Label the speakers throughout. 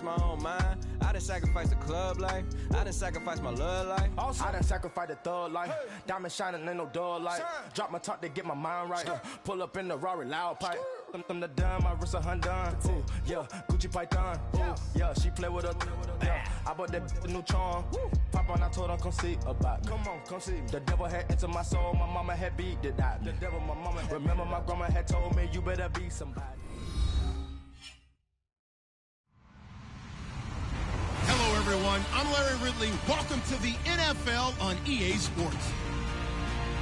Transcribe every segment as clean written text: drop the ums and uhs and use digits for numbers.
Speaker 1: My own mind. I done sacrificed the club life. I done sacrificed my love life.
Speaker 2: I done sacrificed the thug life. Diamond shining, ain't no dull light. Drop my top to get my mind right. Pull up in the Rari loud pipe. Them the dime, my wrist a Hyundai. Ooh, yeah, Gucci Python. Ooh, yeah, she play with her. Yeah, I bought that new charm. Pop on, I told her come see about. Come on, come see. The devil had entered my soul. My mama had beat it out. The devil, my mama. Remember, my grandma had told me you better be somebody.
Speaker 3: Hello, everyone. I'm Larry Ridley. Welcome to the NFL on EA Sports.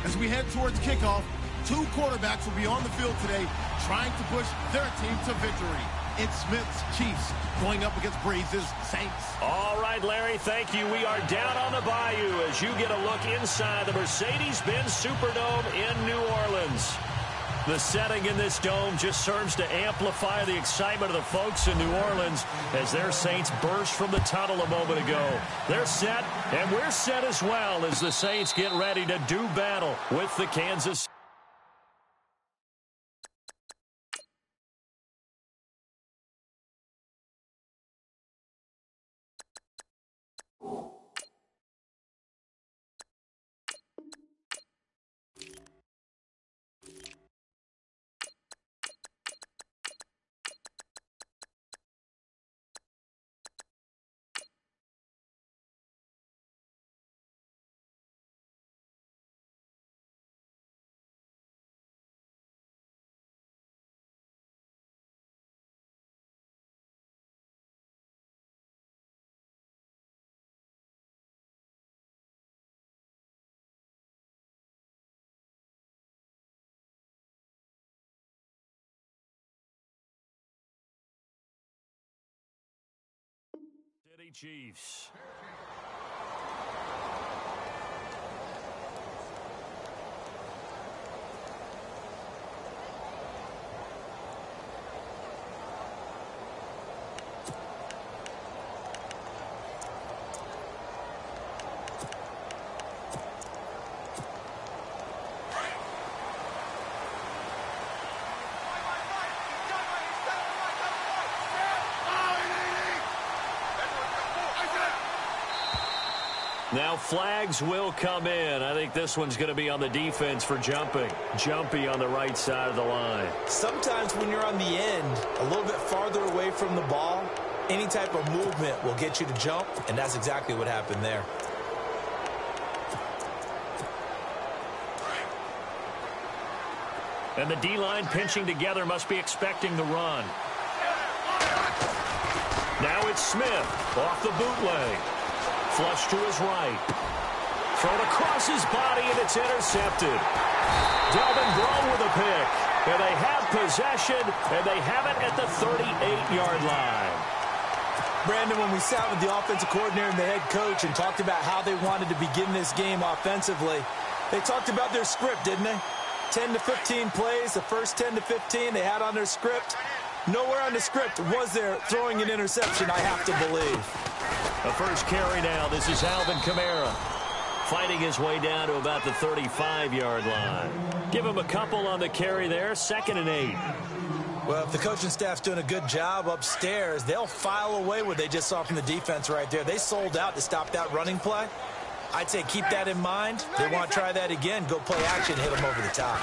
Speaker 3: As we head towards kickoff, two quarterbacks will be on the field today trying to push their team to victory. It's Smith's Chiefs going up against Breeze's Saints.
Speaker 4: All right, Larry, thank you. We are down on the bayou as you get a look inside the Mercedes-Benz Superdome in New Orleans. The setting in this dome just serves to amplify the excitement of the folks in New Orleans as their Saints burst from the tunnel a moment ago. They're set, and we're set as well as the Saints get ready to do battle with the Kansas City. Chiefs. Now flags will come in. I think this one's going to be on the defense for jumping. Jumpy on the right side of the line.
Speaker 5: Sometimes when you're on the end, a little bit farther away from the ball, any type of movement will get you to jump, and that's exactly what happened there.
Speaker 4: And the D-line pinching together must be expecting the run. Now it's Smith off the bootleg. Flush to his right. Thrown across his body, and it's intercepted. Delvin Breaux with a pick. And they have possession, and they have it at the 38-yard line.
Speaker 5: Brandon, when we sat with the offensive coordinator and the head coach and talked about how they wanted to begin this game offensively, they talked about their script, didn't they? 10 to 15 plays, the first 10 to 15 they had on their script. Nowhere on the script was there throwing an interception, I have to believe.
Speaker 4: The first carry now. This is Alvin Kamara fighting his way down to about the 35-yard line. Give him a couple on the carry there. 2nd and 8.
Speaker 5: Well, if the coaching staff's doing a good job upstairs, they'll file away what they just saw from the defense right there. They sold out to stop that running play. I'd say keep that in mind. They want to try that again. Go play action, hit them over the top.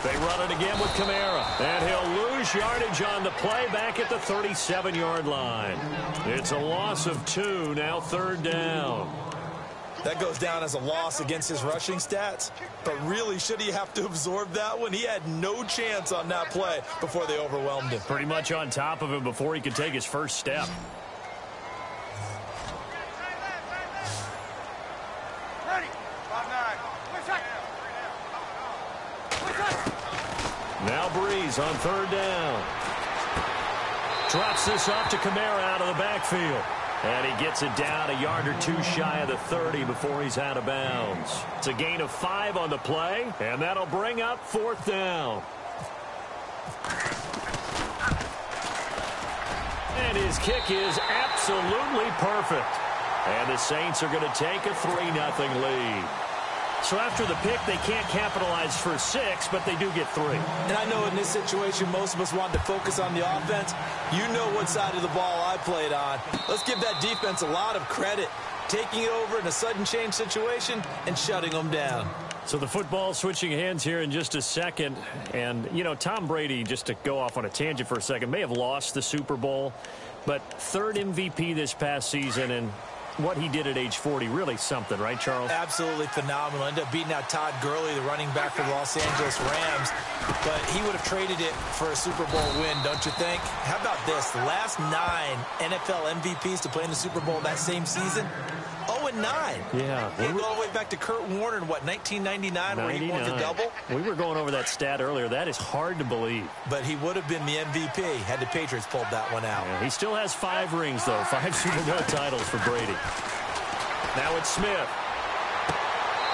Speaker 4: They run it again with Kamara. And he'll lose yardage on the play back at the 37-yard line. It's a loss of 2, now 3rd down.
Speaker 5: That goes down as a loss against his rushing stats. But really, should he have to absorb that one? He had no chance on that play before they overwhelmed him.
Speaker 4: Pretty much on top of him before he could take his first step. Now Breeze on 3rd down. Drops this off to Kamara out of the backfield. And he gets it down a yard or 2 shy of the 30 before he's out of bounds. It's a gain of 5 on the play, and that'll bring up 4th down. And his kick is absolutely perfect. And the Saints are going to take a 3-0 lead. So after the pick, they can't capitalize for 6, but they do get 3.
Speaker 5: And I know in this situation, most of us wanted to focus on the offense. You know what side of the ball I played on. Let's give that defense a lot of credit, taking it over in a sudden change situation and shutting them down.
Speaker 4: So the football switching hands here in just a second. And, you know, Tom Brady, just to go off on a tangent for a second, may have lost the Super Bowl, but 3rd MVP this past season, and what he did at age 40, really something, right, Charles?
Speaker 5: Absolutely phenomenal. Ended up beating out Todd Gurley, the running back for the Los Angeles Rams. But he would have traded it for a Super Bowl win, don't you think? How about this? The last 9 NFL MVPs to play in the Super Bowl that same season, 0-9.
Speaker 4: Yeah.
Speaker 5: We go all the way back to Kurt Warner in, 1999, where he won the double?
Speaker 4: We were going over that stat earlier. That is hard to believe.
Speaker 5: But he would have been the MVP had the Patriots pulled that one out.
Speaker 4: Yeah, he still has 5 rings, though. 5 Super Bowl titles for Brady. Now it's Smith.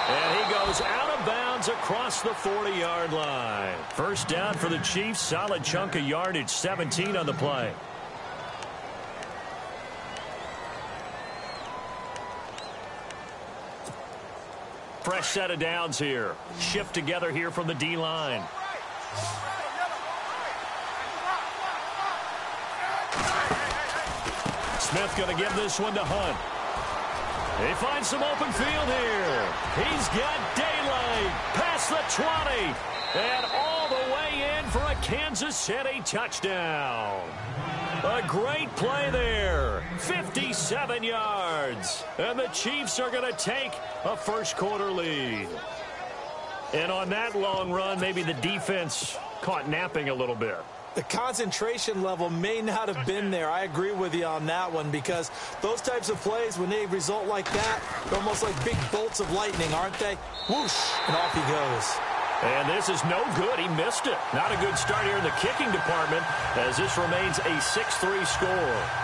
Speaker 4: And he goes out of bounds across the 40-yard line. First down for the Chiefs. Solid chunk of yardage, 17 on the play. Fresh set of downs here. Shift together here from the D-line. Smith going to give this one to Hunt. He finds some open field here. He's got daylight past the 20 and all the way in for a Kansas City touchdown. A great play there. 57 yards. And the Chiefs are going to take a first-quarter lead. And on that long run, maybe the defense caught napping a little bit.
Speaker 5: The concentration level may not have been there. I agree with you on that one, because those types of plays, when they result like that, they're almost like big bolts of lightning, aren't they? Whoosh, and off he goes.
Speaker 4: And this is no good. He missed it. Not a good start here in the kicking department, as this remains a 6-3 score.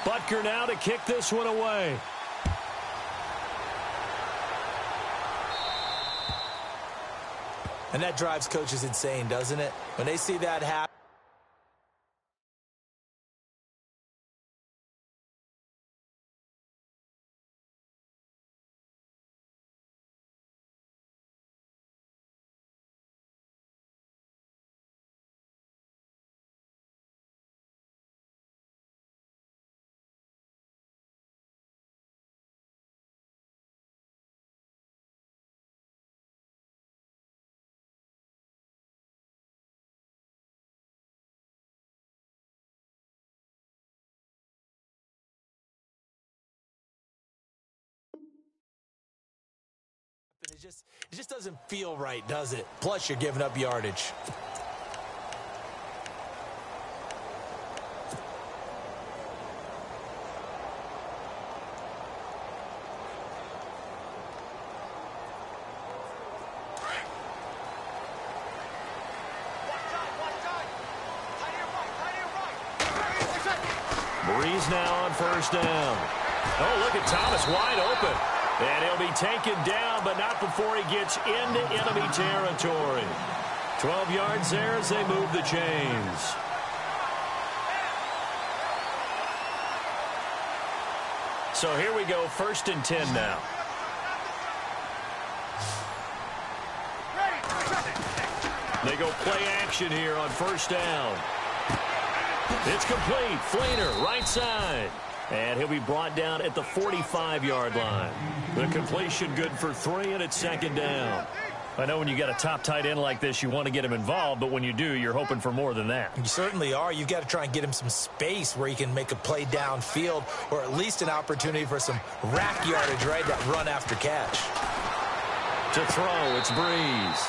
Speaker 4: Butker now to kick this one away.
Speaker 5: And that drives coaches insane, doesn't it? When they see that happen. It just doesn't feel right, does it? Plus, you're giving up yardage.
Speaker 4: Breeze now on first down. Oh, look at Thomas wide open. And he'll be taken down, but not before he gets into enemy territory. 12 yards there as they move the chains. So here we go, 1st and 10 now. They go play action here on first down. It's complete. Fleener, right side. And he'll be brought down at the 45-yard line. The completion good for 3, and it's 2nd down. I know when you got a top tight end like this, you want to get him involved, but when you do, you're hoping for more than that.
Speaker 5: You certainly are. You've got to try and get him some space where he can make a play downfield, or at least an opportunity for some rack yardage, right? That run after catch.
Speaker 4: To throw, it's Breeze.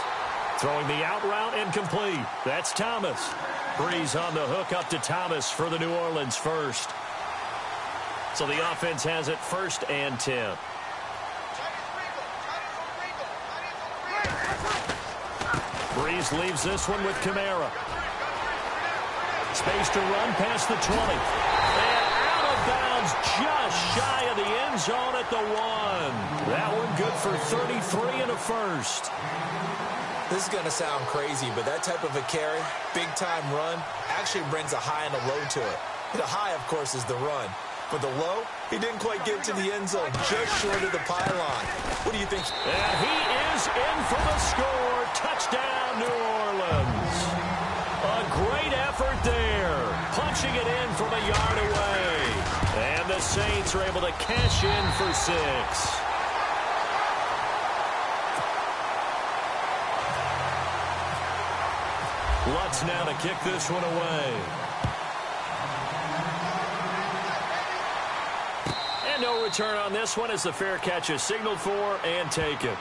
Speaker 4: Throwing the out route and complete. That's Thomas. Breeze on the hook up to Thomas for the New Orleans first. So the offense has it 1st and 10. Breeze leaves this one with Kamara. Space to run past the 20. And out of bounds just shy of the end zone at the 1. That one good for 33 and a first.
Speaker 5: This is going to sound crazy, but that type of a carry, big-time run, actually brings a high and a low to it. The high, of course, is the run. But the low, he didn't quite get to the end zone, just short of the pylon. What do you think?
Speaker 4: And he is in for the score. Touchdown, New Orleans. A great effort there. Punching it in from a yard away. And the Saints are able to cash in for 6. Lutz now to kick this one away. And no return on this one as the fair catch is signaled for and taken.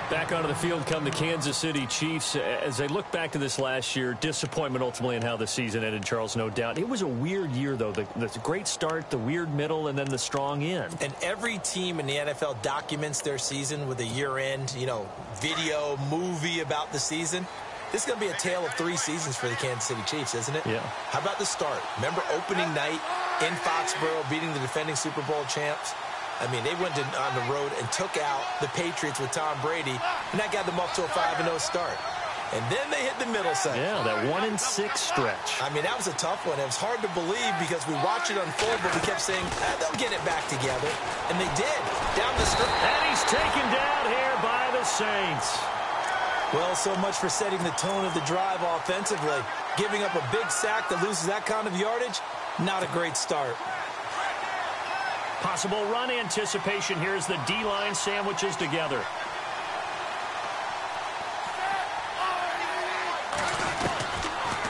Speaker 4: Back onto the field come the Kansas City Chiefs. As they look back to this last year, disappointment ultimately in how the season ended, Charles, no doubt. It was a weird year, though. The great start, the weird middle, and then the strong end.
Speaker 5: And every team in the NFL documents their season with a year-end, video, movie about the season. This is going to be a tale of 3 seasons for the Kansas City Chiefs, isn't it?
Speaker 4: Yeah.
Speaker 5: How about the start? Remember opening night in Foxborough, beating the defending Super Bowl champs? I mean, they went on the road and took out the Patriots with Tom Brady, and that got them up to a 5-0 start. And then they hit the middle section.
Speaker 4: Yeah, that 1-6 stretch.
Speaker 5: I mean, that was a tough one. It was hard to believe because we watched it unfold, but we kept saying, they'll get it back together. And they did, down the stretch.
Speaker 4: And he's taken down here by the Saints.
Speaker 5: Well, so much for setting the tone of the drive offensively. Giving up a big sack that loses that kind of yardage, not a great start.
Speaker 4: Possible run anticipation here as the D-line sandwiches together.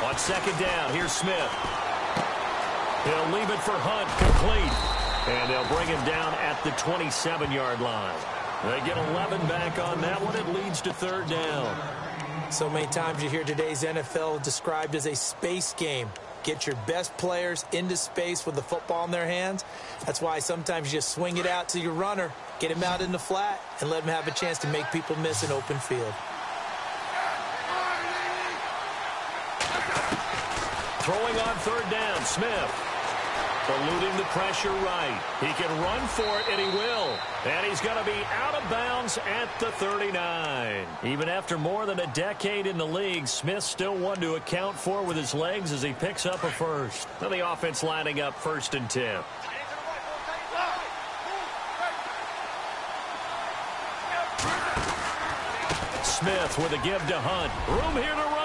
Speaker 4: On second down, here's Smith. He'll leave it for Hunt, complete. And they'll bring him down at the 27-yard line. They get 11 back on that one. It leads to 3rd down.
Speaker 5: So many times you hear today's NFL described as a space game. Get your best players into space with the football in their hands. That's why sometimes you just swing it out to your runner, get him out in the flat, and let him have a chance to make people miss an open field.
Speaker 4: Throwing on 3rd down, Smith. Eluding the pressure right. He can run for it, and he will. And he's going to be out of bounds at the 39. Even after more than a decade in the league, Smith still one to account for with his legs as he picks up a first. Now the offense lining up 1st and 10. Smith with a give to Hunt. Room here to run.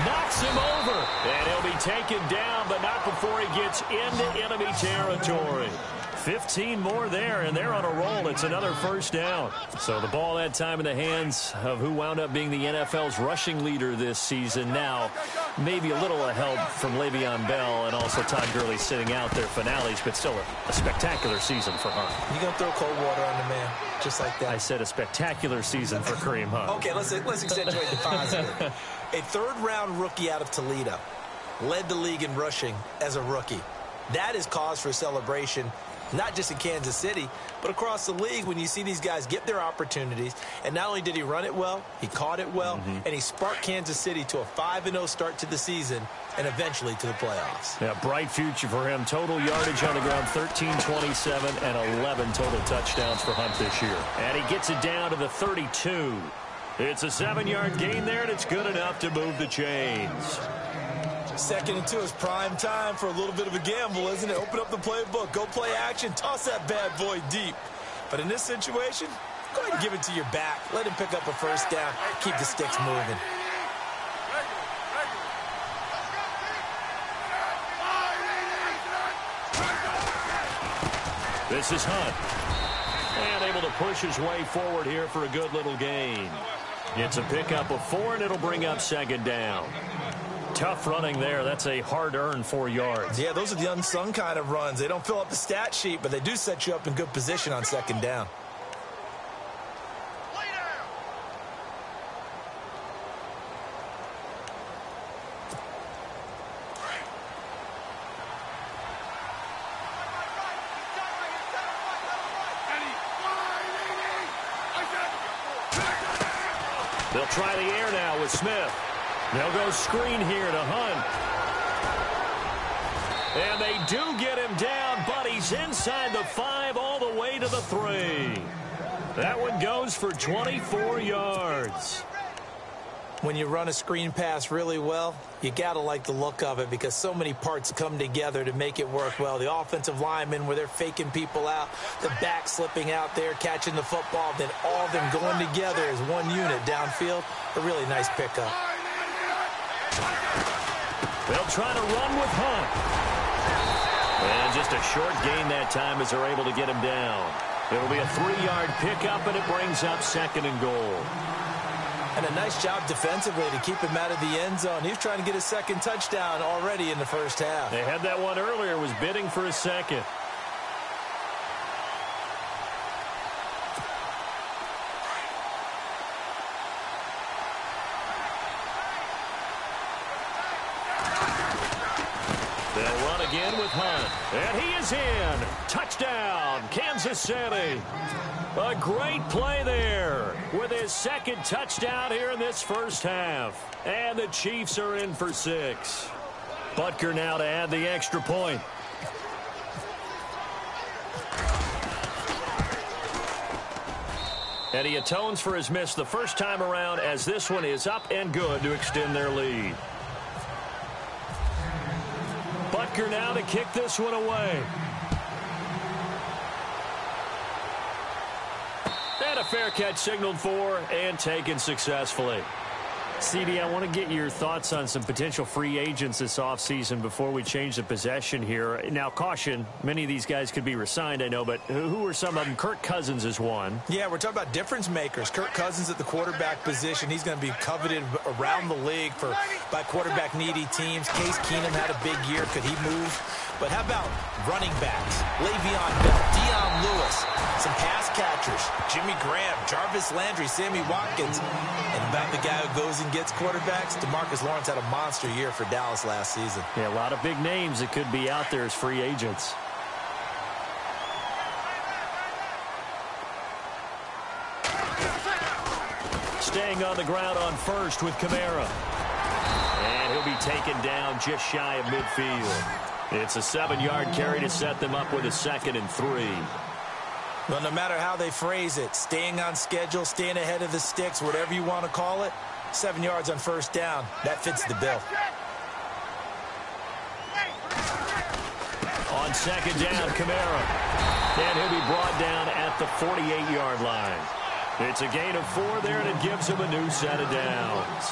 Speaker 4: Knocks him over. And he'll be taken down, but not before he gets into enemy territory. 15 more there, and they're on a roll. It's another 1st down. So the ball that time in the hands of who wound up being the NFL's rushing leader this season. Now, maybe a little help from Le'Veon Bell and also Todd Gurley sitting out their finales, but still a spectacular season for Hunt.
Speaker 5: You going to throw cold water on the man, just like that?
Speaker 4: I said a spectacular season for Kareem Hunt.
Speaker 5: Okay, let's accentuate the positive. A 3rd-round rookie out of Toledo led the league in rushing as a rookie. That is cause for celebration, not just in Kansas City, but across the league when you see these guys get their opportunities. And not only did he run it well, he caught it well, and he sparked Kansas City to a 5-0 start to the season and eventually to the playoffs.
Speaker 4: Yeah, bright future for him. Total yardage on the ground, 1327, and 11 total touchdowns for Hunt this year. And he gets it down to the 32. It's a 7-yard gain there, and it's good enough to move the chains.
Speaker 5: 2nd and 2 is prime time for a little bit of a gamble, isn't it? Open up the playbook, go play action, toss that bad boy deep. But in this situation, go ahead and give it to your back. Let him pick up a 1st down, keep the sticks moving.
Speaker 4: This is Hunt. And able to push his way forward here for a good little gain. It's a pickup of 4, and it'll bring up 2nd down. Tough running there. That's a hard-earned 4 yards.
Speaker 5: Yeah, those are the unsung kind of runs. They don't fill up the stat sheet, but they do set you up in good position on 2nd down.
Speaker 4: They'll try the air now with Smith. They'll go screen here to Hunt. And they do get him down, but he's inside the 5 all the way to the 3. That one goes for 24 yards.
Speaker 5: When you run a screen pass really well, you got to like the look of it because so many parts come together to make it work well. The offensive linemen, where they're faking people out, the back slipping out there, catching the football, then all of them going together as one unit downfield. A really nice pickup.
Speaker 4: They'll try to run with Hunt. And just a short gain that time as they're able to get him down. It'll be a 3-yard pickup, and it brings up 2nd and goal.
Speaker 5: And a nice job defensively to keep him out of the end zone. He was trying to get his 2nd touchdown already in the first half.
Speaker 4: They had that one earlier, was bidding for a 2nd. They'll run again with Hunt. And he is in. Touchdown, Kansas City. A great play there with his 2nd touchdown here in this first half. And the Chiefs are in for 6. Butker now to add the extra point. And he atones for his miss the first time around as this one is up and good to extend their lead. Butker now to kick this one away. And a fair catch signaled for and taken successfully. CD, I want to get your thoughts on some potential free agents this offseason before we change the possession here. Now, caution, many of these guys could be re-signed, I know, but who are some of them? Kirk Cousins is one.
Speaker 5: Yeah, we're talking about difference makers. Kirk Cousins at the quarterback position. He's going to be coveted around the league by quarterback-needy teams. Case Keenum had a big year. Could he move? But how about running backs? Le'Veon Bell, Dion Lewis, some pass catchers, Jimmy Graham, Jarvis Landry, Sammy Watkins. And about the guy who goes and gets quarterbacks, DeMarcus Lawrence had a monster year for Dallas last season.
Speaker 4: Yeah, a lot of big names that could be out there as free agents. Staying on the ground on first with Kamara. And he'll be taken down just shy of midfield. It's a 7-yard carry to set them up with a 2nd and 3.
Speaker 5: Well, no matter how they phrase it, staying on schedule, staying ahead of the sticks, whatever you want to call it, 7 yards on first down, that fits the bill.
Speaker 4: On 2nd down, Kamara. And he'll be brought down at the 48-yard line. It's a gain of 4 there, and it gives him a new set of downs.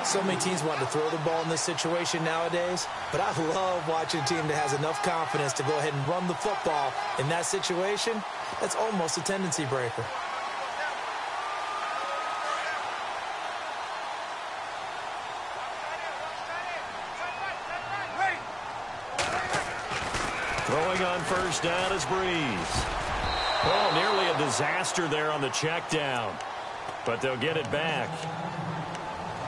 Speaker 5: So many teams want to throw the ball in this situation nowadays, but I love watching a team that has enough confidence to go ahead and run the football in that situation. That's almost a tendency breaker.
Speaker 4: Throwing on first down is Breeze. Oh, nearly a disaster there on the check down, but they'll get it back.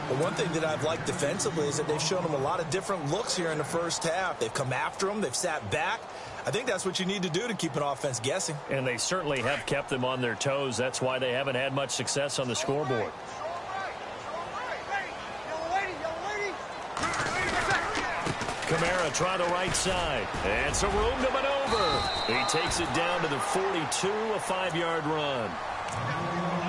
Speaker 5: Well, one thing that I've liked defensively is that they've shown them a lot of different looks here in the first half. They've come after them. They've sat back. I think that's what you need to do to keep an offense guessing.
Speaker 4: And they certainly have kept them on their toes. That's why they haven't had much success on the scoreboard. Kamara try the right side. And some room to maneuver. He takes it down to the 42, a 5-yard run.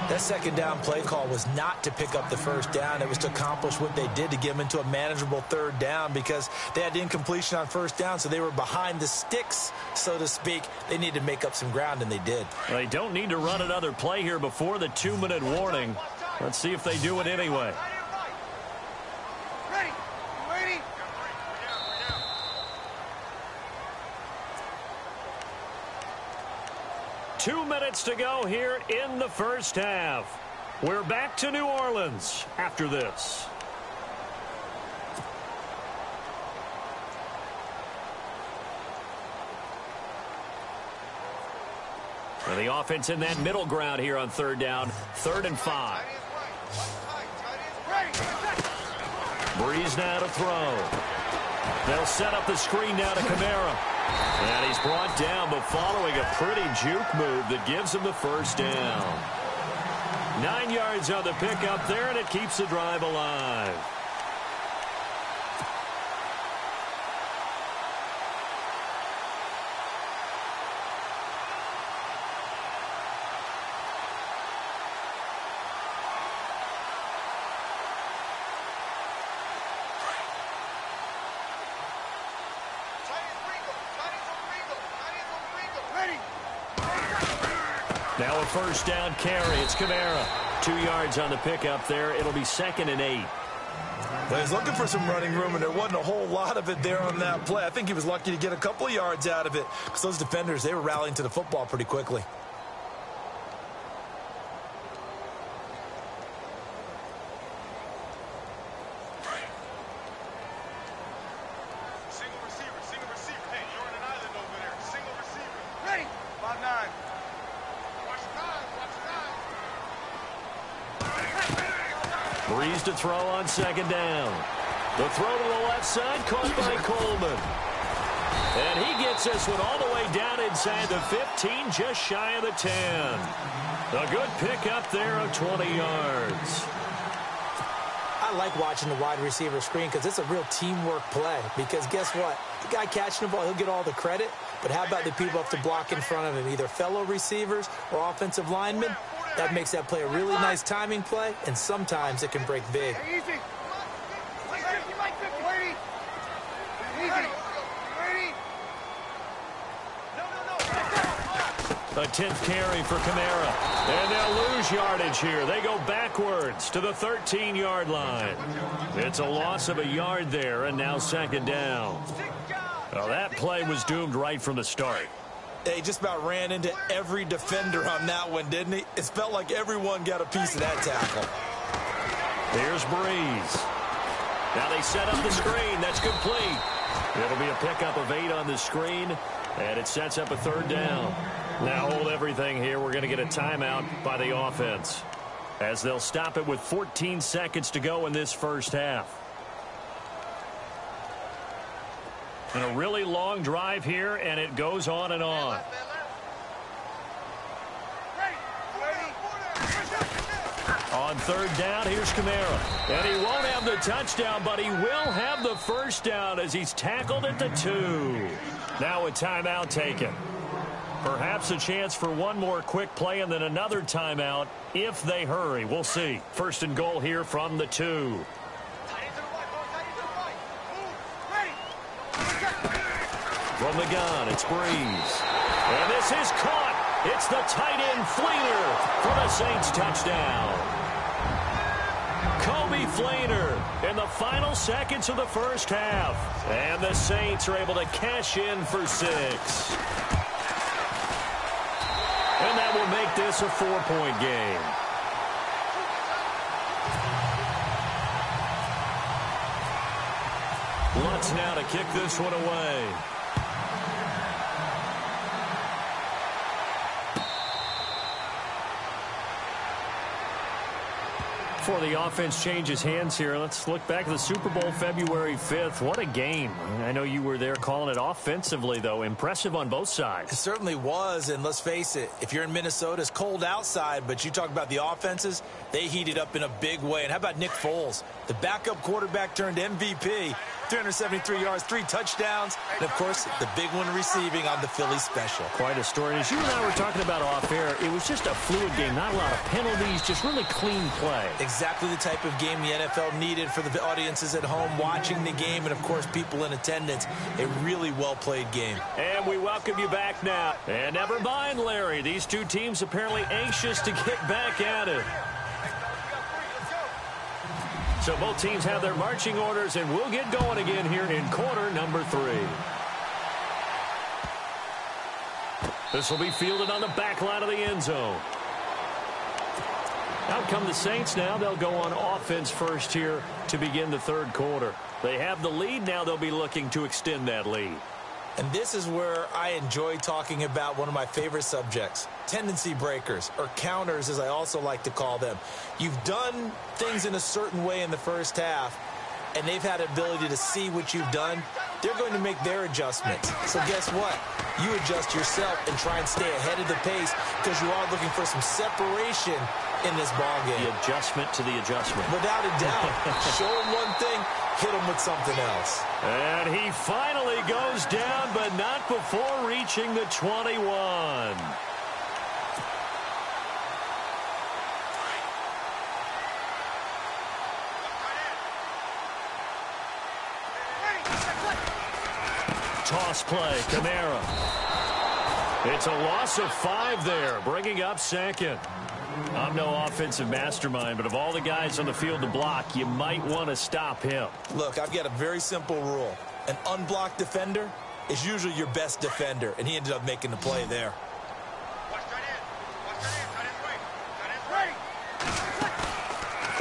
Speaker 5: That 2nd down play call was not to pick up the first down. It was to accomplish what they did to get them into a manageable 3rd down because they had incompletion on first down, so they were behind the sticks, so to speak. They needed to make up some ground, and they did.
Speaker 4: They don't need to run another play here before the 2-minute warning. Let's see if they do it anyway. 2 minutes to go here in the first half. We're back to New Orleans after this. And the offense in that middle ground here on 3rd down, 3rd and 5. Breeze now to throw. They'll set up the screen now to Kamara. And he's brought down, but following a pretty juke move that gives him the first down. 9 yards on the pickup there, and it keeps the drive alive. Now a first down carry. It's Kamara. 2 yards on the pickup there. It'll be 2nd and 8.
Speaker 5: Well, he's looking for some running room, and there wasn't a whole lot of it there on that play. I think he was lucky to get a couple of yards out of it because those defenders, they were rallying to the football pretty quickly.
Speaker 6: Single receiver. Hey, you're on an island over there. Single receiver. Ready. 5-9.
Speaker 4: Breeze to throw on 2nd down. The throw to the left side, caught by Coleman. And he gets this one all the way down inside the 15, just shy of the 10. A good pickup there of 20 yards.
Speaker 5: I like watching the wide receiver screen because it's a real teamwork play. Because guess what? The guy catching the ball, he'll get all the credit. But how about the people have to block in front of him, either fellow receivers or offensive linemen? That makes that play a really nice timing play, and sometimes it can break big.
Speaker 6: Easy.
Speaker 4: A 10th carry for Kamara. And they'll lose yardage here. They go backwards to the 13-yard line. It's a loss of a yard there, and now 2nd down. Well, that play was doomed right from the start.
Speaker 5: He just about ran into every defender on that one, didn't he? It felt like everyone got a piece of that tackle.
Speaker 4: Here's Breeze. Now they set up the screen. That's complete. It'll be a pickup of 8 on the screen, and it sets up a 3rd down. Now hold everything here. We're going to get a timeout by the offense as they'll stop it with 14 seconds to go in this first half. And a really long drive here, and it goes on and on. On 3rd down, here's Kamara. And he won't have the touchdown, but he will have the first down as he's tackled at the 2. Now a timeout taken. Perhaps a chance for one more quick play and then another timeout if they hurry. We'll see. 1st and goal here from the 2. From the gun, it's Breeze. And this is caught. It's the tight end Fleener for the Saints touchdown. Kobe Fleener in the final seconds of the first half. And the Saints are able to cash in for 6. And that will make this a 4-point game. Lutz now to kick this one away. Before the offense changes hands here, let's look back at the Super Bowl February 5th. What a game. I know you were there calling it offensively, though. Impressive on both sides.
Speaker 5: It certainly was, and let's face it, if you're in Minnesota, it's cold outside, but you talk about the offenses, they heated up in a big way. And how about Nick Foles? The backup quarterback turned MVP. 373 yards, 3 touchdowns, and, of course, the big one receiving on the Philly special.
Speaker 4: Quite a story. As you and I were talking about off air, it was just a fluid game. Not a lot of penalties, just really clean play.
Speaker 5: Exactly the type of game the NFL needed for the audiences at home watching the game and, of course, people in attendance. A really well-played game.
Speaker 4: And we welcome you back now. And never mind, Larry. These two teams apparently anxious to get back at it. So both teams have their marching orders, and we'll get going again here in quarter number 3. This will be fielded on the back line of the end zone. Out come the Saints now. They'll go on offense first here to begin the 3rd quarter. They have the lead. Now they'll be looking to extend that lead.
Speaker 5: And this is where I enjoy talking about one of my favorite subjects, tendency breakers, or counters as I also like to call them. You've done things in a certain way in the first half, and they've had the ability to see what you've done, they're going to make their adjustments. So guess what? You adjust yourself and try and stay ahead of the pace because you are looking for some separation in this ball game.
Speaker 4: The adjustment to the adjustment.
Speaker 5: Without a doubt. Show them one thing, hit them with something else.
Speaker 4: And he finally goes down, but not before reaching the 21. Toss play, Kamara. It's a loss of 5 there, bringing up second. I'm no offensive mastermind, but of all the guys on the field to block, you might want to stop him.
Speaker 5: Look, I've got a very simple rule. An unblocked defender is usually your best defender, and he ended up making the play there.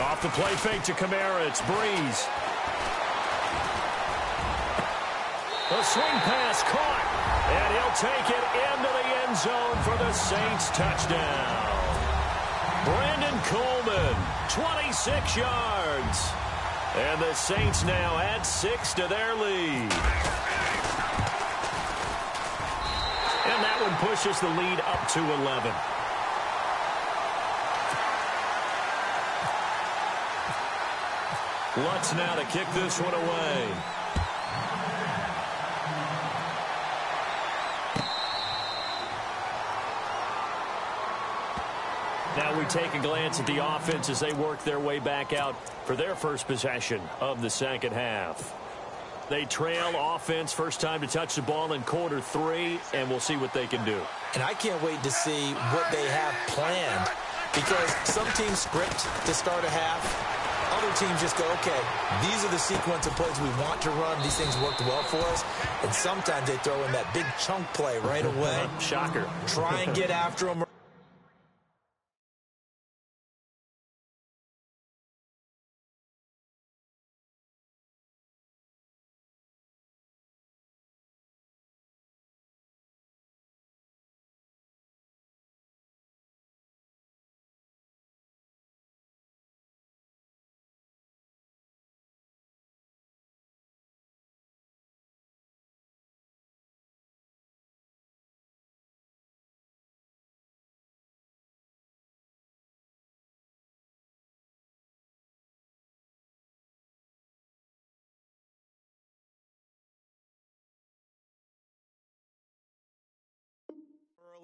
Speaker 4: Off the play fake to Kamara, it's Breeze. The swing pass caught, and he'll take it into the end zone for the Saints touchdown. Brandon Coleman, 26 yards. And the Saints now add 6 to their lead. And that one pushes the lead up to 11. Lutz now to kick this one away. Now we take a glance at the offense as they work their way back out for their first possession of the second half. They trail offense, first time to touch the ball in quarter 3, and we'll see what they can do.
Speaker 5: And I can't wait to see what they have planned, because some teams script to start a half. Other teams just go, okay, these are the sequence of plays we want to run. These things worked well for us. And sometimes they throw in that big chunk play right away.
Speaker 4: Shocker.
Speaker 5: Try and get after them.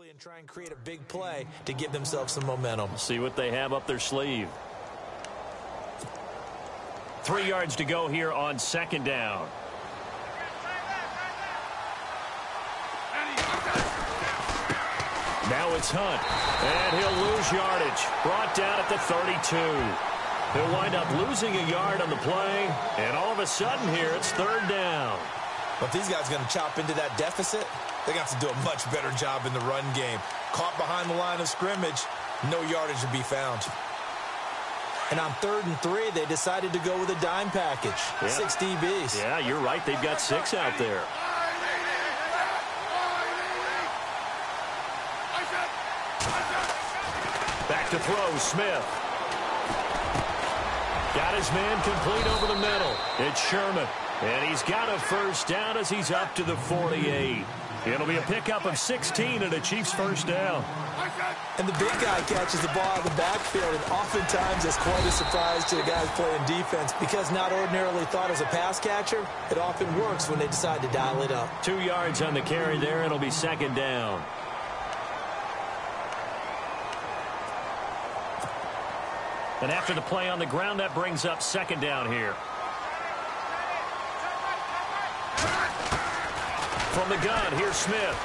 Speaker 5: And try and create a big play to give themselves some momentum.
Speaker 4: See what they have up their sleeve. 3 yards to go here on second down. Now it's Hunt, and he'll lose yardage. Brought down at the 32. He'll wind up losing a yard on the play, and all of a sudden here it's third down.
Speaker 5: But these guys are going to chop into that deficit. They got to do a much better job in the run game. Caught behind the line of scrimmage, no yardage to be found. And on 3rd and 3, they decided to go with a dime package. Yeah. 6 DBs.
Speaker 4: Yeah, you're right. They've got 6 out there. Back to throw, Smith. Got his man complete over the middle. It's Sherman. And he's got a first down as he's up to the 48. It'll be a pickup of 16 and a Chiefs first down.
Speaker 5: And the big guy catches the ball out of the backfield, and oftentimes it's quite a surprise to the guys playing defense because not ordinarily thought as a pass catcher, it often works when they decide to dial it up.
Speaker 4: 2 yards on the carry there. It'll be second down. And after the play on the ground, that brings up second down here. From the gun, here's Smith.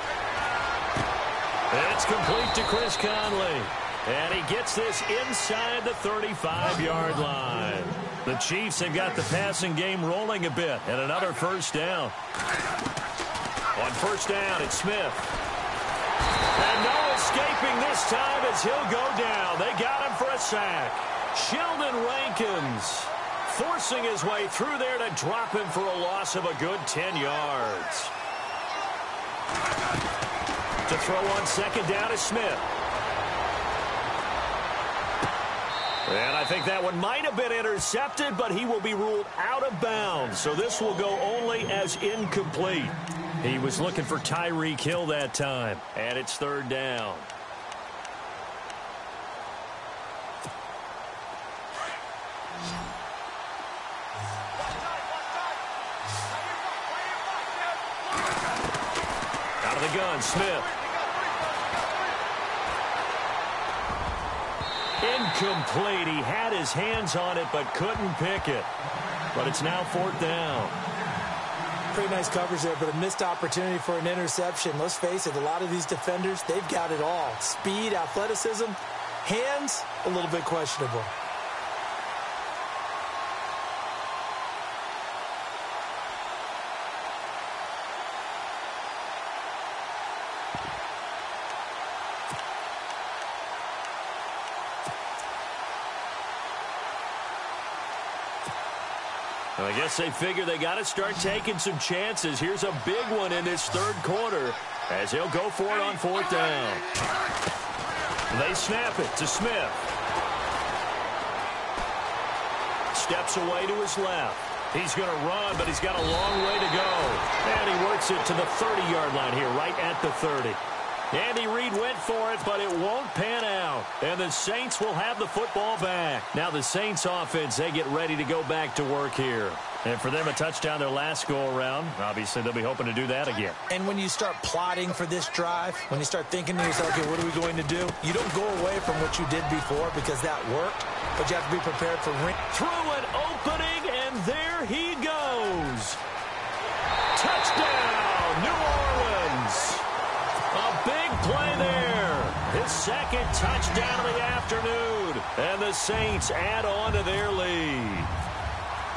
Speaker 4: It's complete to Chris Conley. And he gets this inside the 35-yard line. The Chiefs have got the passing game rolling a bit. And another first down. On first down, it's Smith. And no escaping this time as he'll go down. They got him for a sack. Sheldon Rankins forcing his way through there to drop him for a loss of a good 10 yards. To throw on second down is Smith. And I think that one might have been intercepted, but he will be ruled out of bounds. So this will go only as incomplete. He was looking for Tyreek Hill that time, and it's third down. Out of the gun, Smith. Incomplete. He had his hands on it but couldn't pick it. But it's now fourth down.
Speaker 5: Pretty nice coverage there, but a missed opportunity for an interception. Let's face it, a lot of these defenders, they've got it all. Speed, athleticism, hands, a little bit questionable.
Speaker 4: I guess they figure they got to start taking some chances. Here's a big one in this third quarter as he'll go for it on fourth down. They snap it to Smith. Steps away to his left. He's going to run, but he's got a long way to go. And he works it to the 30-yard line here, right at the 30. Andy Reid went for it, but it won't pan out. And the Saints will have the football back. Now the Saints offense, they get ready to go back to work here. And for them, a touchdown their last go-around. Obviously, they'll be hoping to do that again.
Speaker 5: And when you start plotting for this drive, when you start thinking to yourself, okay, what are we going to do? You don't go away from what you did before because that worked, but you have to be prepared for
Speaker 4: through an opening, and there he goes. Touchdown, New Orleans. A big play there. His second touchdown of the afternoon. And the Saints add on to their lead.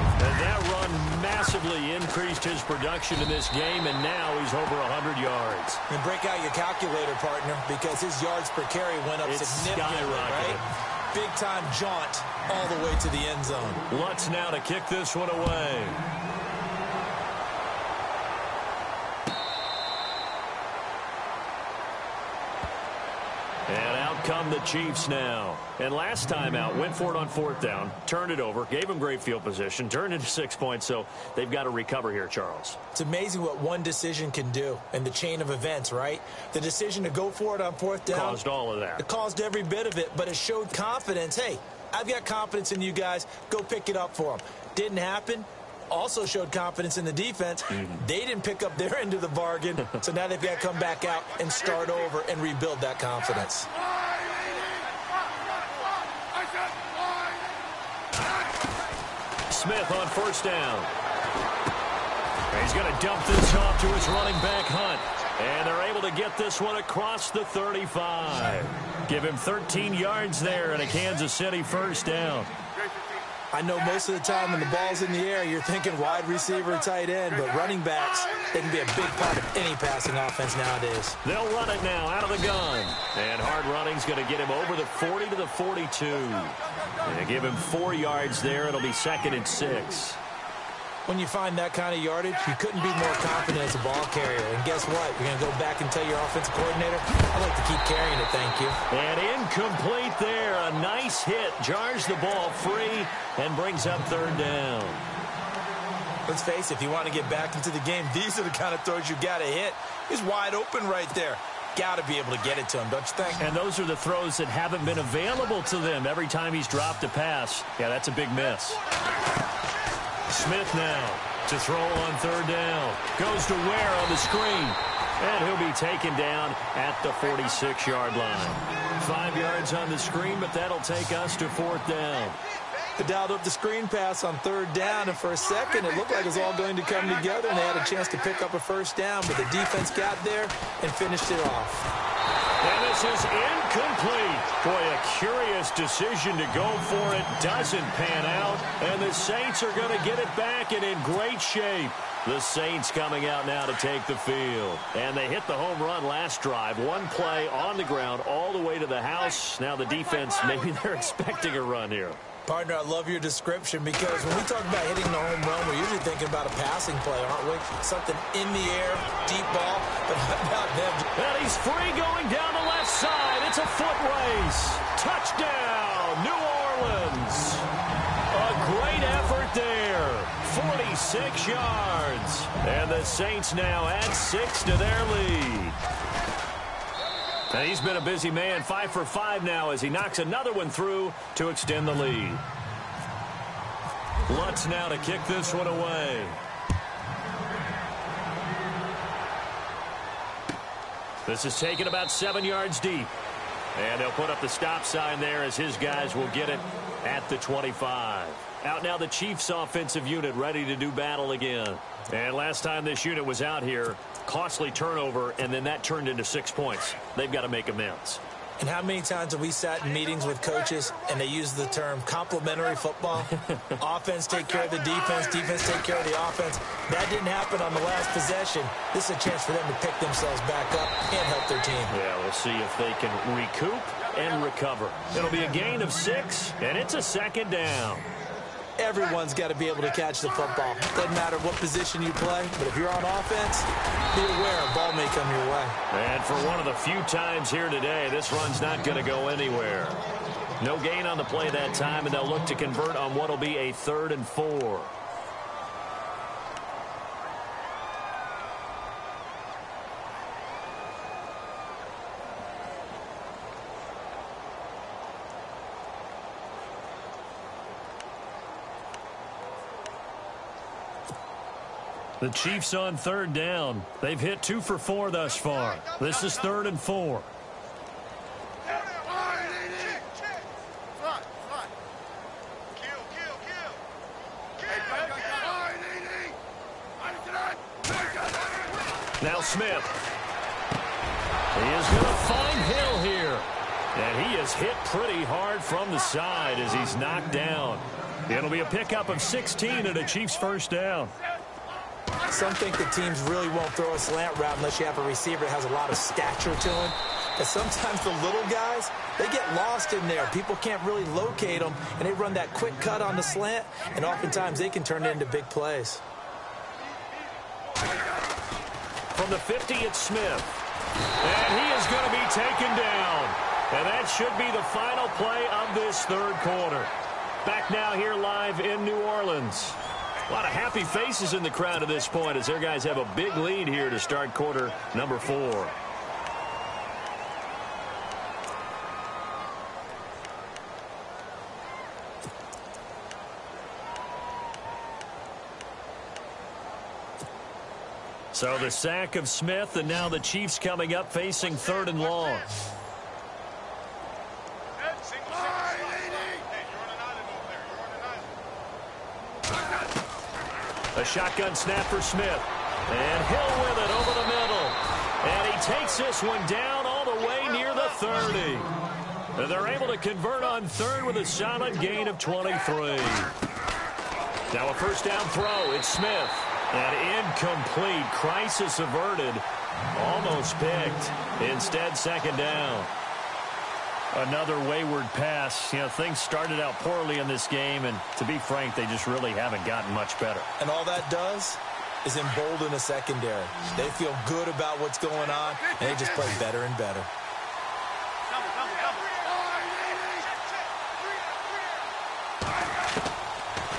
Speaker 4: And that run massively increased his production in this game, and now he's over 100 yards.
Speaker 5: And break out your calculator, partner, because his yards per carry went up significantly, right? Big-time jaunt all the way to the end zone.
Speaker 4: Lutz now to kick this one away. And out come the Chiefs now. And last time out, went for it on fourth down, turned it over, gave them great field position, turned into 6 points, so they've got to recover here, Charles.
Speaker 5: It's amazing what one decision can do in the chain of events, right? The decision to go for it on fourth down.
Speaker 4: Caused all of that.
Speaker 5: It caused every bit of it, but it showed confidence. Hey, I've got confidence in you guys. Go pick it up for them. Didn't happen. Also showed confidence in the defense. They didn't pick up their end of the bargain, so now they've got to come back out and start over and rebuild that confidence.
Speaker 4: Smith on first down. He's going to dump this off to his running back, Hunt. And they're able to get this one across the 35. Give him 13 yards there and a Kansas City first down.
Speaker 5: I know most of the time when the ball's in the air, you're thinking wide receiver, tight end, but running backs, they can be a big part of any passing offense nowadays.
Speaker 4: They'll run it now out of the gun. And hard running's going to get him over the 40 to the 42. And give him 4 yards there. It'll be second and 6.
Speaker 5: When you find that kind of yardage, you couldn't be more confident as a ball carrier. And guess what? You're going to go back and tell your offensive coordinator, I'd like to keep carrying it, thank you.
Speaker 4: And incomplete there. A nice hit. Jars the ball free and brings up third down.
Speaker 5: Let's face it, if you want to get back into the game, these are the kind of throws you got to hit. He's wide open right there. Got to be able to get it to him, don't you think?
Speaker 4: And those are the throws that haven't been available to them every time he's dropped a pass. Yeah, that's a big miss. Smith now to throw on third down. Goes to Ware on the screen. And he'll be taken down at the 46-yard line. 5 yards on the screen, but that'll take us to fourth down.
Speaker 5: They dialed up the screen pass on third down, and for a second it looked like it was all going to come together, and they had a chance to pick up a first down, but the defense got there and finished it off.
Speaker 4: And this is incomplete. Boy, a curious decision to go for it. Doesn't pan out. And the Saints are going to get it back and in great shape. The Saints coming out now to take the field. And they hit the home run last drive. One play on the ground all the way to the house. Now the defense, maybe they're expecting a run here.
Speaker 5: Partner, I love your description because when we talk about hitting the home run, we're usually thinking about a passing play, aren't we? Something in the air, deep ball, but how about them?
Speaker 4: And he's free going down the left side. It's a foot race. Touchdown, New Orleans. 6 yards. And the Saints now add 6 to their lead. And he's been a busy man, 5 for 5 now as he knocks another one through to extend the lead. Lutz now to kick this one away. This is taken about 7 yards deep. And they'll put up the stop sign there as his guys will get it at the 25. Out now the Chiefs offensive unit ready to do battle again. And last time this unit was out here, costly turnover, and then that turned into 6 points. They've got to make amends.
Speaker 5: And how many times have we sat in meetings with coaches and they use the term complementary football? Offense take care of the defense, defense take care of the offense. That didn't happen on the last possession. This is a chance for them to pick themselves back up and help their team.
Speaker 4: Yeah, we'll see if they can recoup and recover. It'll be a gain of 6, and it's a second down.
Speaker 5: Everyone's got to be able to catch the football. Doesn't matter what position you play, but if you're on offense, be aware a ball may come your way.
Speaker 4: And for one of the few times here today, this run's not going to go anywhere. No gain on the play that time, and they'll look to convert on what will be a 3rd and 4. The Chiefs on 3rd down. They've hit 2 for 4 thus far. This is 3rd and 4. Now Smith. He is going to find Hill here. And he is hit pretty hard from the side as he's knocked down. It'll be a pickup of 16 and a Chiefs first down.
Speaker 5: Some think the teams really won't throw a slant route unless you have a receiver that has a lot of stature to him. But sometimes the little guys, they get lost in there. People can't really locate them, and they run that quick cut on the slant, and oftentimes they can turn it into big plays.
Speaker 4: From the 50, it's Smith. And he is going to be taken down. And that should be the final play of this 3rd quarter. Back now here live in New Orleans. A lot of happy faces in the crowd at this point as their guys have a big lead here to start quarter number 4. So the sack of Smith, and now the Chiefs coming up facing 3rd and long. A shotgun snap for Smith. And Hill with it over the middle. And he takes this one down all the way near the 30. And they're able to convert on 3rd with a solid gain of 23. Now a first down throw. It's Smith. And incomplete. Crisis averted. Almost picked. Instead, 2nd down. Another wayward pass. You know, things started out poorly in this game, and to be frank, they just really haven't gotten much better.
Speaker 5: And all that does is embolden a secondary. They feel good about what's going on, and they just play better and better.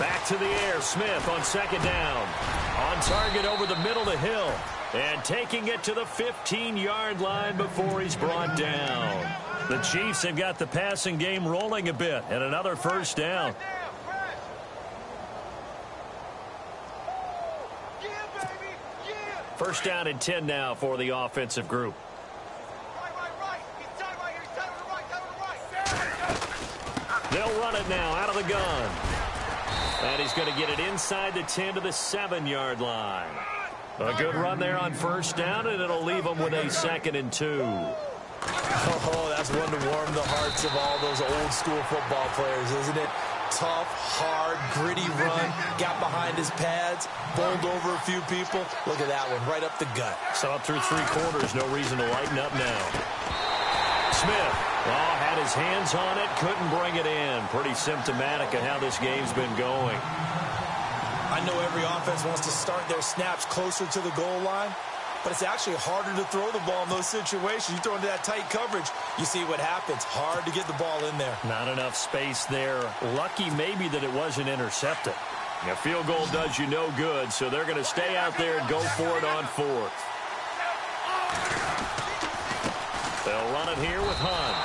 Speaker 4: Back to the air, Smith on 2nd down. On target over the middle to Hill. And taking it to the 15-yard line before he's brought down. The Chiefs have got the passing game rolling a bit, and another first down. First down and 10 now for the offensive group. They'll run it now out of the gun. And he's going to get it inside the 10 to the 7-yard line. A good run there on first down, and it'll leave them with a 2nd and 2.
Speaker 5: Oh, that's one to warm the hearts of all those old school football players, isn't it? Tough, hard, gritty run, got behind his pads, bowled over a few people. Look at that one, right up the gut.
Speaker 4: So up through 3 quarters, no reason to lighten up now. Smith, had his hands on it, couldn't bring it in. Pretty symptomatic of how this game's been going.
Speaker 5: I know every offense wants to start their snaps closer to the goal line, but it's actually harder to throw the ball in those situations. You throw into that tight coverage, you see what happens. Hard to get the ball in there.
Speaker 4: Not enough space there. Lucky maybe that it wasn't intercepted. A field goal does you no good, so they're going to stay out there and go for it on fourth. They'll run it here with Hunt.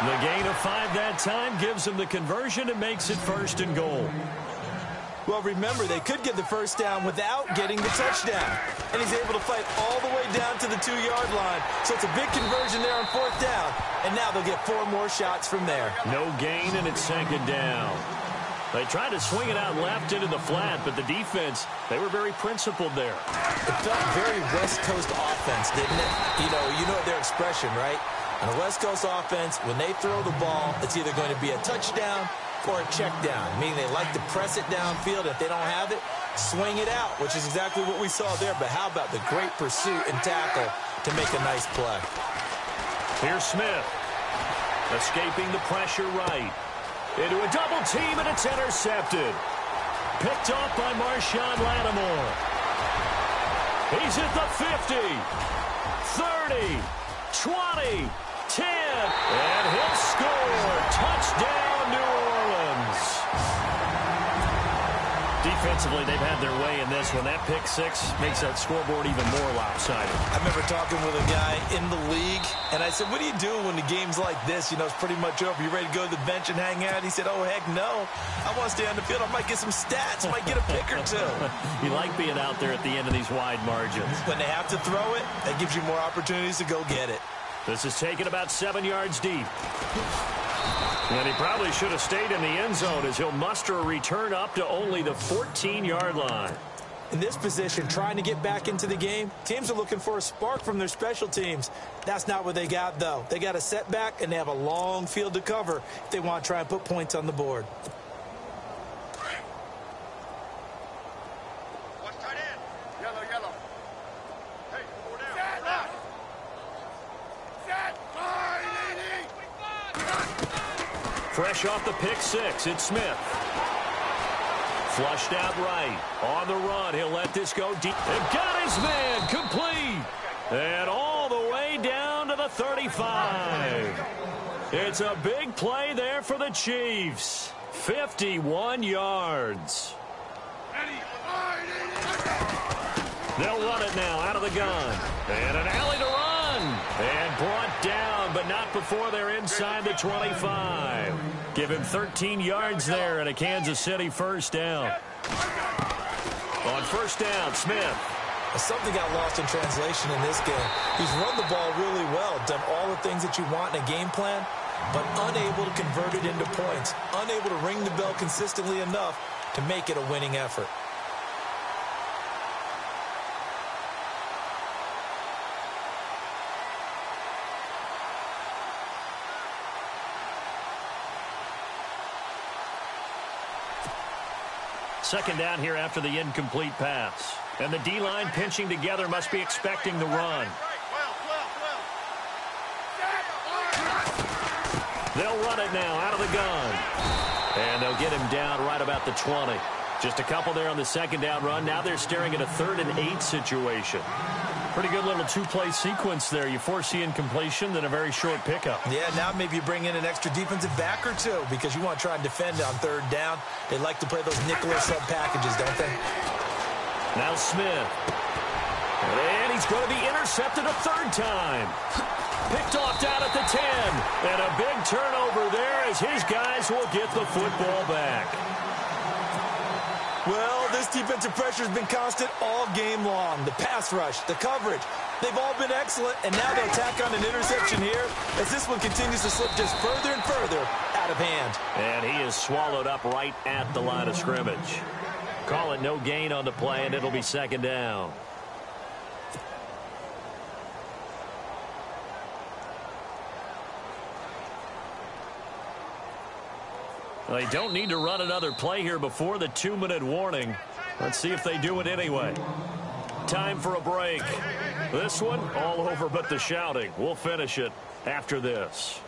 Speaker 4: The gain of 5 that time gives them the conversion and makes it 1st and goal.
Speaker 5: Well, remember, they could get the first down without getting the touchdown. And he's able to fight all the way down to the 2-yard line. So it's a big conversion there on 4th down. And now they'll get 4 more shots from there.
Speaker 4: No gain, and it's 2nd down. They tried to swing it out left into the flat, but the defense, they were very principled there.
Speaker 5: It felt very West Coast offense, didn't it? You know their expression, right? On a West Coast offense, when they throw the ball, it's either going to be a touchdown or a check down, meaning they like to press it downfield. If they don't have it, swing it out, which is exactly what we saw there. But how about the great pursuit and tackle to make a nice play?
Speaker 4: Here's Smith, escaping the pressure right. Into a double team, and it's intercepted. Picked off by Marshawn Lattimore. He's at the 50, 30, 20, 10, and he'll score. Touchdown, New Orleans. Defensively, they've had their way in this one. That pick 6 makes that scoreboard even more lopsided.
Speaker 5: I remember talking with a guy in the league, and I said, what do you do when the game's like this? It's pretty much over. You ready to go to the bench and hang out? He said, oh, heck no. I want to stay on the field. I might get some stats. I might get a pick or 2.
Speaker 4: You like being out there at the end of these wide margins.
Speaker 5: When they have to throw it, that gives you more opportunities to go get it.
Speaker 4: This is taken about 7 yards deep. And he probably should have stayed in the end zone as he'll muster a return up to only the 14-yard line.
Speaker 5: In this position, trying to get back into the game, teams are looking for a spark from their special teams. That's not what they got, though. They got a setback, and they have a long field to cover if they want to try and put points on the board.
Speaker 6: Watch tight end. Yellow, yellow. Hey, 4 down. Set.
Speaker 4: Fresh off the pick 6, it's Smith. Flushed out right. On the run, he'll let this go deep. They've got his man complete. And all the way down to the 35. It's a big play there for the Chiefs. 51 yards. They'll run it now out of the gun. And an alley to run. And brought down, but not before they're inside the 25. Give him 13 yards there and a Kansas City first down. On first down, Smith.
Speaker 5: Something got lost in translation in this game. He's run the ball really well, done all the things that you want in a game plan, but unable to convert it into points, unable to ring the bell consistently enough to make it a winning effort.
Speaker 4: Second down here after the incomplete pass. And the D-line pinching together must be expecting the run. They'll run it now out of the gun. And they'll get him down right about the 20. Just a couple there on the second down run. Now they're staring at a 3rd and 8 situation. Pretty good little 2-play sequence there. You force the incompletion, then a very short pickup.
Speaker 5: Yeah, now maybe you bring in an extra defensive back or 2 because you want to try and defend on 3rd down. They like to play those nickel or sub packages, don't they?
Speaker 4: Now Smith. And he's going to be intercepted a 3rd time. Picked off down at the 10. And a big turnover there as his guys will get the football back.
Speaker 5: Well, this defensive pressure has been constant all game long. The pass rush, the coverage, they've all been excellent, and now they'll tack on an interception here as this one continues to slip just further and further out of hand.
Speaker 4: And he is swallowed up right at the line of scrimmage. Call it no gain on the play, and it'll be 2nd down. They don't need to run another play here before the 2-minute warning. Let's see if they do it anyway. Time for a break. This one, all over but the shouting. We'll finish it after this.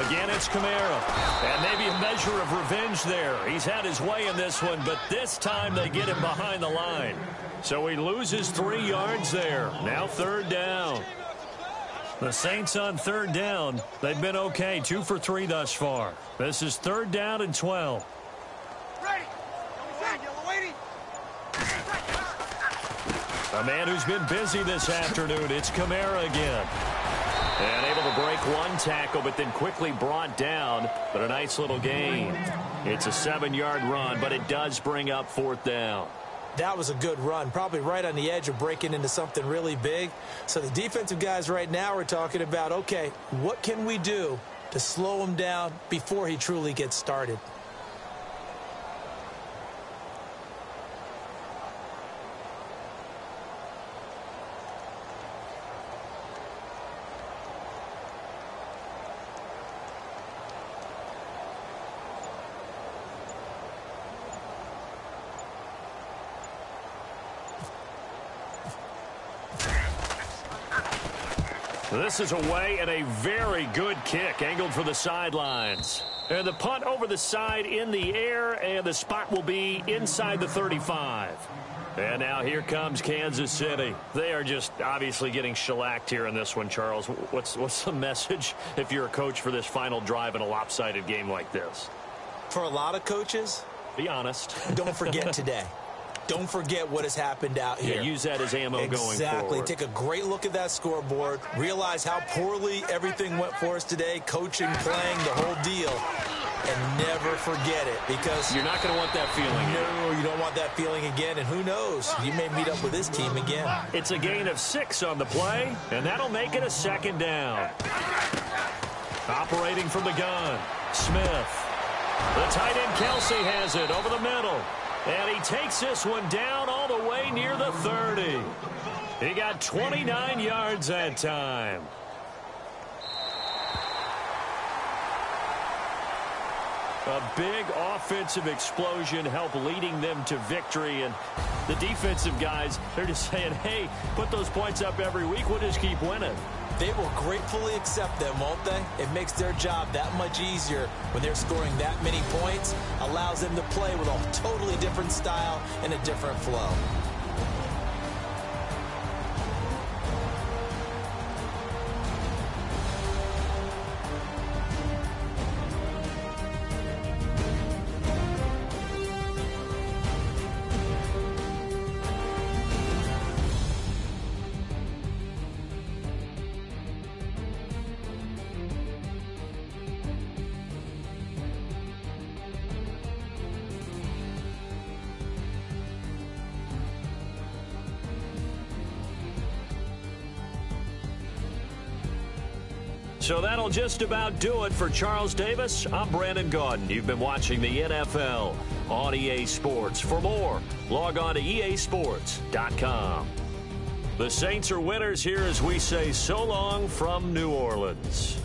Speaker 4: Again, it's Kamara. And maybe a measure of revenge there. He's had his way in this one, but this time they get him behind the line. So he loses 3 yards there. Now 3rd down. The Saints on 3rd down. They've been okay. 2 for 3 thus far. This is 3rd down and 12. A man who's been busy this afternoon. It's Kamara again. And able to break 1 tackle, but then quickly brought down. But a nice little gain. It's a 7-yard run, but it does bring up 4th down.
Speaker 5: That was a good run, probably right on the edge of breaking into something really big. So the defensive guys right now are talking about, okay, what can we do to slow him down before he truly gets started?
Speaker 4: This is away and a very good kick angled for the sidelines. And the punt over the side in the air, and the spot will be inside the 35. And now here comes Kansas City. They are just obviously getting shellacked here in this one, Charles. What's the message if you're a coach for this final drive in a lopsided game like this?
Speaker 5: For a lot of coaches,
Speaker 4: be honest.
Speaker 5: Don't forget today. Don't forget what has happened out here.
Speaker 4: Yeah, use that as ammo going forward.
Speaker 5: Exactly. Take a great look at that scoreboard. Realize how poorly everything went for us today. Coaching, playing, the whole deal. And never forget it, because
Speaker 4: you're not going to want that feeling.
Speaker 5: No, you don't want that feeling again. And who knows? You may meet up with this team again.
Speaker 4: It's a gain of 6 on the play, and that'll make it a 2nd down. Operating from the gun, Smith. The tight end Kelsey has it over the middle. And he takes this one down all the way near the 30. He got 29 yards that time. A big offensive explosion helped leading them to victory. And the defensive guys, they're just saying, hey, put those points up every week. We'll just keep winning.
Speaker 5: They will gratefully accept them, won't they? It makes their job that much easier when they're scoring that many points. Allows them to play with a totally different style and a different flow.
Speaker 4: So that'll just about do it for Charles Davis. I'm Brandon Gaudin. You've been watching the NFL on EA Sports. For more, log on to easports.com. The Saints are winners here as we say so long from New Orleans.